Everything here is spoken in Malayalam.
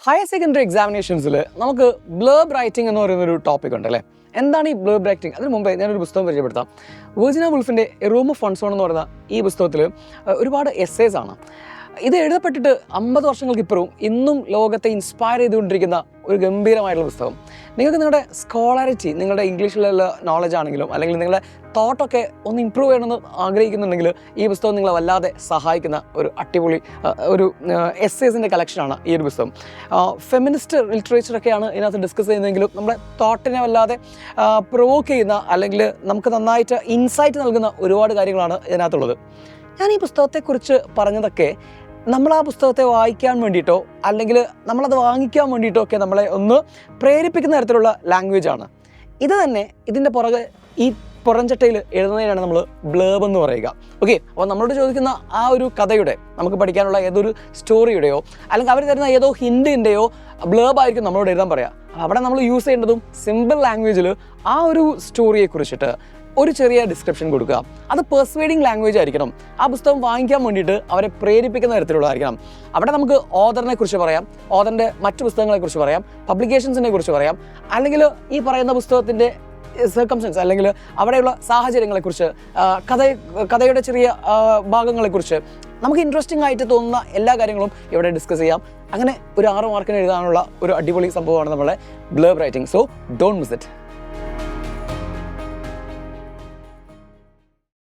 ഹയർ സെക്കൻഡറി എക്സാമിനേഷൻസിൽ നമുക്ക് ബ്ലർബ് റൈറ്റിംഗ് എന്ന് പറയുന്നൊരു ടോപ്പിക് ഉണ്ട് അല്ലേ. എന്താണ് ഈ ബ്ലർബ് റൈറ്റിംഗ്? അതിന് മുമ്പേ ഞാനൊരു പുസ്തകം പരിചയപ്പെടുത്താം. വെർജിന വുൾഫിൻ്റെ എ റൂം ഓഫ് ഫൺസോൺ എന്ന് പറയുന്ന ഈ പുസ്തകത്തിൽ ഒരുപാട് എസ്സേസ് ആണ്. ഇത് എഴുതപ്പെട്ടിട്ട് 50 വർഷങ്ങൾക്കിപ്പുറവും ഇന്നും ലോകത്തെ ഇൻസ്പയർ ചെയ്തുകൊണ്ടിരിക്കുന്ന ഒരു ഗംഭീരമായിട്ടുള്ള പുസ്തകം. നിങ്ങൾക്ക് നിങ്ങളുടെ സ്കോളാരിറ്റി, നിങ്ങളുടെ ഇംഗ്ലീഷിലുള്ള നോളജ് ആണെങ്കിലും അല്ലെങ്കിൽ നിങ്ങളുടെ തോട്ടൊക്കെ ഒന്ന് ഇമ്പ്രൂവ് ചെയ്യണമെന്ന് ആഗ്രഹിക്കുന്നുണ്ടെങ്കിൽ ഈ പുസ്തകം നിങ്ങളെ വല്ലാതെ സഹായിക്കുന്ന ഒരു അടിപൊളി ഒരു എസ്സേസിൻ്റെ കളക്ഷനാണ് ഈ ഒരു പുസ്തകം. ഫെമിനിസ്റ്റ് ലിറ്ററേച്ചറൊക്കെയാണ് ഇതിനകത്ത് ഡിസ്കസ് ചെയ്യുന്നതെങ്കിലും നമ്മുടെ തോട്ടിനെ വല്ലാതെ പ്രൊവോക്ക് ചെയ്യുന്ന അല്ലെങ്കിൽ നമുക്ക് നന്നായിട്ട് ഇൻസൈറ്റ് നൽകുന്ന ഒരുപാട് കാര്യങ്ങളാണ് ഇതിനകത്തുള്ളത്. ഞാൻ ഈ പുസ്തകത്തെക്കുറിച്ച് പറഞ്ഞതൊക്കെ നമ്മൾ ആ പുസ്തകത്തെ വായിക്കാൻ വേണ്ടിയിട്ടോ അല്ലെങ്കിൽ നമ്മളത് വാങ്ങിക്കാൻ വേണ്ടിയിട്ടോ ഒക്കെ നമ്മളെ ഒന്ന് പ്രേരിപ്പിക്കുന്ന തരത്തിലുള്ള ലാംഗ്വേജാണ്. ഇത് തന്നെ ഇതിൻ്റെ പുറകെ ഈ പുറംചട്ടയിൽ എഴുതുന്നതിനാണ് നമ്മൾ ബ്ലേബ് എന്ന് പറയുക. ഓക്കെ, അപ്പോൾ നമ്മളോട് ചോദിക്കുന്ന ആ ഒരു കഥയുടെ നമുക്ക് പഠിക്കാനുള്ള ഏതൊരു സ്റ്റോറിയുടെയോ അല്ലെങ്കിൽ അവർ തരുന്ന ഏതോ ഹിൻറ്റിൻ്റെയോ ബ്ലേബായിരിക്കും നമ്മളോട് എഴുതാൻ പറയുക. അവിടെ നമ്മൾ യൂസ് ചെയ്യേണ്ടതും സിമ്പിൾ ലാംഗ്വേജിൽ ആ ഒരു സ്റ്റോറിയെ കുറിച്ചിട്ട് ഒരു ചെറിയ ഡിസ്ക്രിപ്ഷൻ കൊടുക്കുക. അത് പെർസ്വേഡിങ് ലാംഗ്വേജ് ആയിരിക്കണം. ആ പുസ്തകം വാങ്ങിക്കാൻ വേണ്ടിയിട്ട് അവരെ പ്രേരിപ്പിക്കുന്ന തരത്തിലുള്ളതായിരിക്കണം. അവിടെ നമുക്ക് ഓഥറിനെ കുറിച്ച് പറയാം, ഓഥറിൻ്റെ മറ്റു പുസ്തകങ്ങളെക്കുറിച്ച് പറയാം, പബ്ലിക്കേഷൻസിനെ കുറിച്ച് പറയാം, അല്ലെങ്കിൽ ഈ പറയുന്ന പുസ്തകത്തിൻ്റെ സർക്കംസ്റ്റൻസ് അല്ലെങ്കിൽ അവിടെയുള്ള സാഹചര്യങ്ങളെക്കുറിച്ച്, കഥയുടെ ചെറിയ ഭാഗങ്ങളെക്കുറിച്ച് നമുക്ക് ഇൻട്രസ്റ്റിംഗ് ആയിട്ട് തോന്നുന്ന എല്ലാ കാര്യങ്ങളും ഇവിടെ ഡിസ്കസ് ചെയ്യാം. അങ്ങനെ ഒരു 6 മാർക്കിന് എഴുതാനുള്ള ഒരു അടിപൊളി സംഭവമാണ് നമ്മളെ blurb writing. So don't miss it.